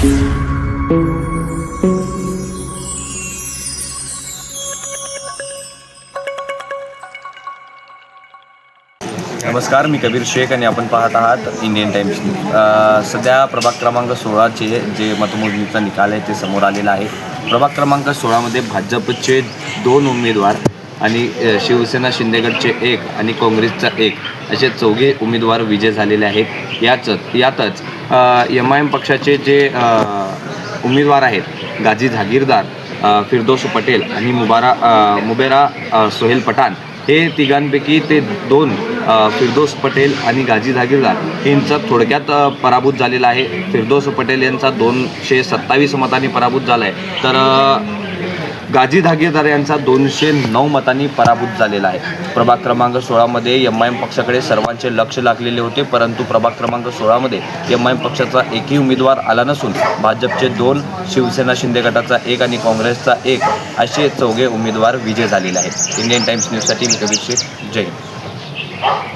नमस्कार, मी कबीर शेख आणि आपण पाहत आहात इंडियन टाइम्स न्यूज। सध्या प्रभाग क्रमांक 16चे जे मतमोजणीचा निकाल आहे ते समोर आलेला आहे। प्रभाग क्रमांक 16मध्ये भाजपचे 2 उमेदवार आणि शिवसेना शिंदेगडचे 1 आणि काँग्रेसचा 1 असे चौघे उमेदवार विजय झालेले आहेत। यातच MIM पक्षाचे जे उमेदवार आहेत गाजी जागीरदार, फिरदौस पटेल आणि मुबेरा सोहेल पठाण हे तिघांपैकी ते 2 फिरदौस पटेल आणि गाजी जागीरदार यांचा थोडक्यात पराभूत झालेला आहे। फिरदौस पटेल यांचा 227 मतांनी पराभूत झाला आहे, तर गाजी जागीरदार यांचा 209 मतांनी पराभूत झालेला आहे। प्रभाग क्रमांक 16मध्ये MIM पक्षाकडे सर्वांचे लक्ष लागलेले होते, परंतु प्रभाग क्रमांक 16मध्ये MIM पक्षाचा एकही उमेदवार आला नसून भाजपचे 2, शिवसेना शिंदे गटाचा 1 आणि काँग्रेसचा 1 असे चौघे उमेदवार विजय झालेले आहेत। इंडियन टाइम्स न्यूजसाठी मी कबीर शेख, जय हिंद।